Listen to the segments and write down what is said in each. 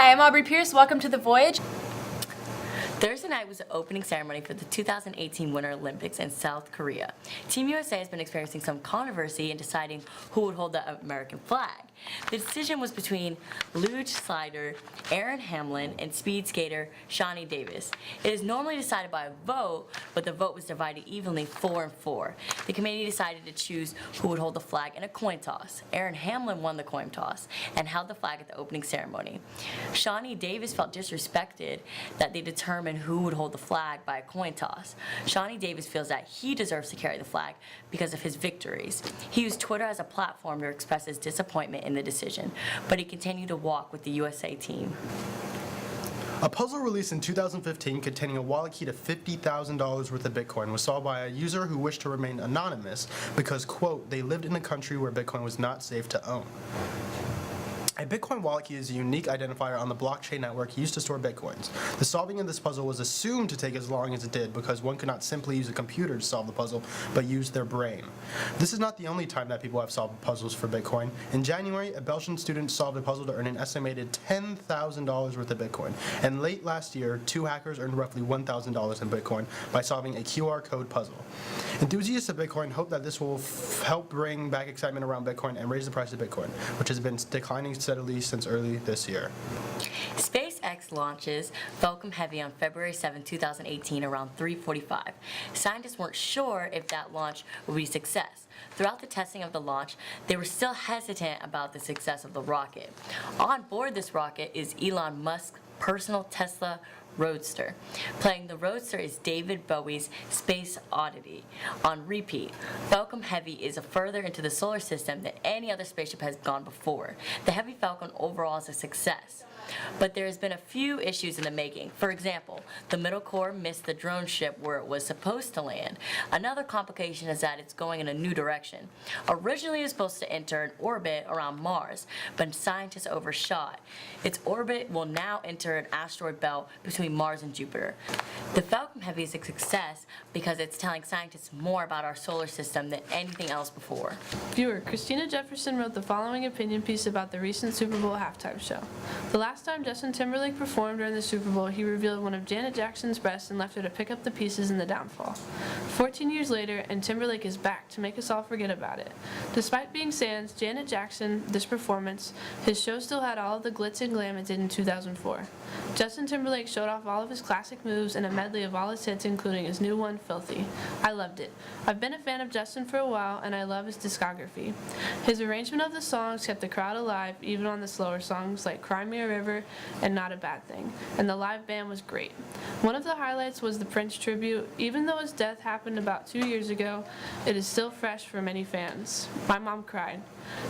Hi, I'm Aubrey Pierce. Welcome to the Voyage. Thursday night was the opening ceremony for the 2018 Winter Olympics in South Korea. Team USA has been experiencing some controversy in deciding who would hold the American flag. The decision was between luge slider Aaron Hamlin and speed skater Shawnee Davis. It is normally decided by a vote, but the vote was divided evenly 4-4. The committee decided to choose who would hold the flag in a coin toss. Aaron Hamlin won the coin toss and held the flag at the opening ceremony. Shawnee Davis felt disrespected that they determined who would hold the flag by a coin toss. Shawnee Davis feels that he deserves to carry the flag because of his victories. He used Twitter as a platform to express his disappointment in the decision, but he continued to walk with the USA team. A puzzle released in 2015 containing a wallet key to $50,000 worth of Bitcoin was solved by a user who wished to remain anonymous because, quote, they lived in a country where Bitcoin was not safe to own. A Bitcoin wallet key is a unique identifier on the blockchain network used to store Bitcoins. The solving of this puzzle was assumed to take as long as it did because one could not simply use a computer to solve the puzzle, but use their brain. This is not the only time that people have solved puzzles for Bitcoin. In January, a Belgian student solved a puzzle to earn an estimated $10,000 worth of Bitcoin. And late last year, 2 hackers earned roughly $1,000 in Bitcoin by solving a QR code puzzle. Enthusiasts of Bitcoin hope that this will help bring back excitement around Bitcoin and raise the price of Bitcoin, which has been declining steadily since early this year. SpaceX launches Falcon Heavy on February 7, 2018 around 3:45. Scientists weren't sure if that launch would be a success. Throughout the testing of the launch, they were still hesitant about the success of the rocket. On board this rocket is Elon Musk's personal Tesla Roadster. Playing the Roadster is David Bowie's Space Oddity. On repeat, Falcon Heavy is further into the solar system than any other spaceship has gone before. The Heavy Falcon overall is a success. But there has been a few issues in the making. For example, the middle core missed the drone ship where it was supposed to land. Another complication is that it's going in a new direction. Originally it was supposed to enter an orbit around Mars, but scientists overshot. Its orbit will now enter an asteroid belt between Mars and Jupiter. The Falcon Heavy is a success because it's telling scientists more about our solar system than anything else before. Viewer, Christina Jefferson wrote the following opinion piece about the recent Super Bowl halftime show. The last time Justin Timberlake performed during the Super Bowl, he revealed one of Janet Jackson's breasts and left her to pick up the pieces in the downfall. 14 years later, and Timberlake is back to make us all forget about it. Despite being sans Janet Jackson this performance, his show still had all of the glitz and glam it did in 2004. Justin Timberlake showed off all of his classic moves and a medley of all his hits, including his new one, Filthy. I loved it. I've been a fan of Justin for a while, and I love his discography. His arrangement of the songs kept the crowd alive, even on the slower songs like Cry Me a River and Not a Bad Thing, and the live band was great. One of the highlights was the Prince tribute. Even though his death happened about 2 years ago, it is still fresh for many fans. My mom cried.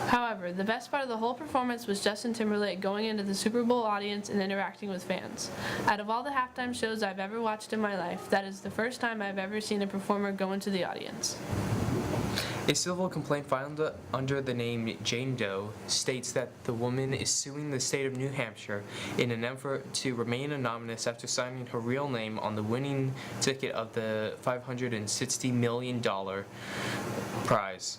However, the best part of the whole performance was Justin Timberlake going into the Super Bowl audience and interacting with fans. Out of all the halftime shows I've ever watched in my life, that is the first time I've ever seen a performer go into the audience. A civil complaint filed under the name Jane Doe states that the woman is suing the state of New Hampshire in an effort to remain anonymous after signing her real name on the winning ticket of the $560 million prize.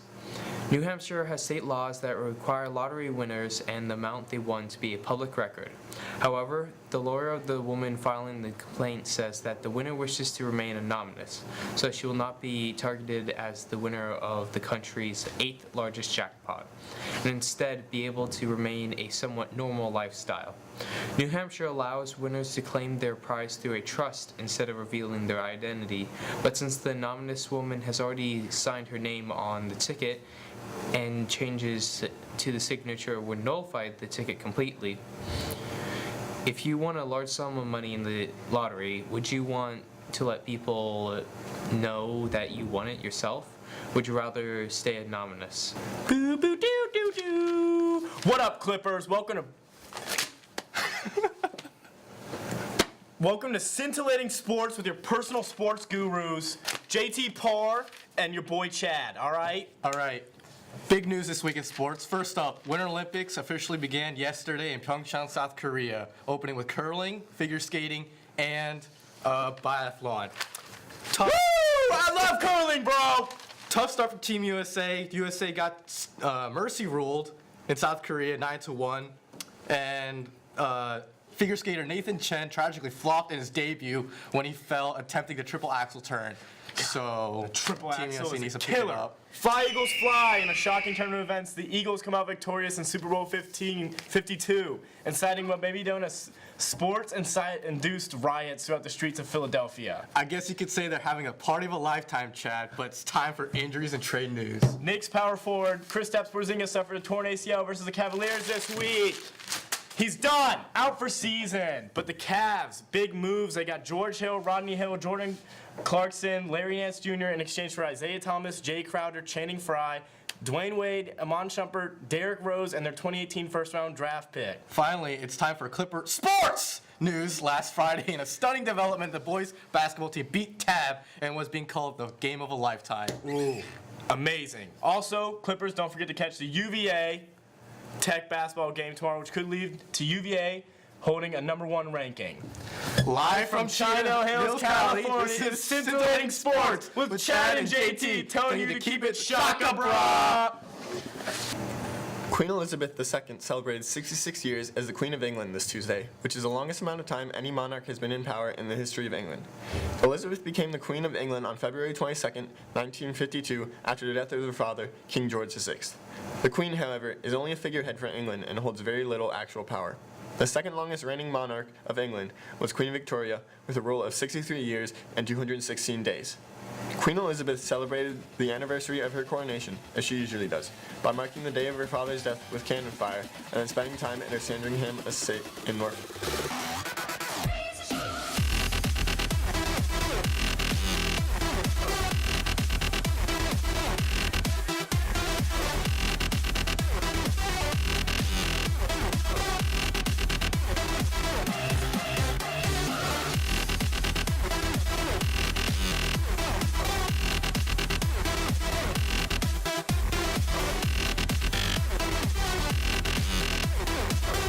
New Hampshire has state laws that require lottery winners and the amount they won to be a public record. However, the lawyer of the woman filing the complaint says that the winner wishes to remain anonymous, so she will not be targeted as the winner of the country's 8th largest jackpot, and instead be able to remain a somewhat normal lifestyle. New Hampshire allows winners to claim their prize through a trust instead of revealing their identity, but since the anonymous woman has already signed her name on the ticket, and changes to the signature would nullify the ticket completely. If you won a large sum of money in the lottery, would you want to let people know that you won it yourself? Would you rather stay anonymous? Boo boo doo doo doo. What up, Clippers? Welcome to Scintillating Sports with your personal sports gurus, JT Parr and your boy Chad. All right. Big news this week in sports. First up, Winter Olympics officially began yesterday in Pyeongchang, South Korea, opening with curling, figure skating, and biathlon. Woo! I love curling, bro. Tough start for Team USA. USA got mercy ruled in South Korea 9-1, and figure skater Nathan Chen tragically flopped in his debut when he fell attempting the triple axel turn. So, Triple Team axel USA is needs a to pick it killer. up. Fly Eagles fly in a shocking tournament of events. The Eagles come out victorious in Super Bowl 52, inciting what may be known as sports-induced riots throughout the streets of Philadelphia. I guess you could say they're having a party of a lifetime, Chad, but it's time for injuries and trade news. Knicks power forward Kristaps Porzingis suffered a torn ACL versus the Cavaliers this week. He's done, out for season. But the Cavs, big moves. They got George Hill, Rodney Hill, Jordan Clarkson, Larry Nance Jr. in exchange for Isaiah Thomas, Jay Crowder, Channing Frye, Dwayne Wade, Amon Shumpert, Derrick Rose, and their 2018 first-round draft pick. Finally, it's time for Clipper sports news. Last Friday, in a stunning development, the boys basketball team beat Tab and was being called the game of a lifetime. Ooh, amazing. Also, Clippers, don't forget to catch the UVA Tech basketball game tomorrow, which could lead to UVA holding a #1 ranking. Live from Chino Hills, California, this it's Scintillating Sports with Chad and JT, telling you to keep it shaka, brah. Queen Elizabeth II celebrated 66 years as the Queen of England this Tuesday, which is the longest amount of time any monarch has been in power in the history of England. Elizabeth became the Queen of England on February 22, 1952, after the death of her father, King George VI. The Queen, however, is only a figurehead for England and holds very little actual power. The second longest reigning monarch of England was Queen Victoria, with a rule of 63 years and 216 days. Queen Elizabeth celebrated the anniversary of her coronation, as she usually does, by marking the day of her father's death with cannon fire and then spending time at her Sandringham estate in Norfolk.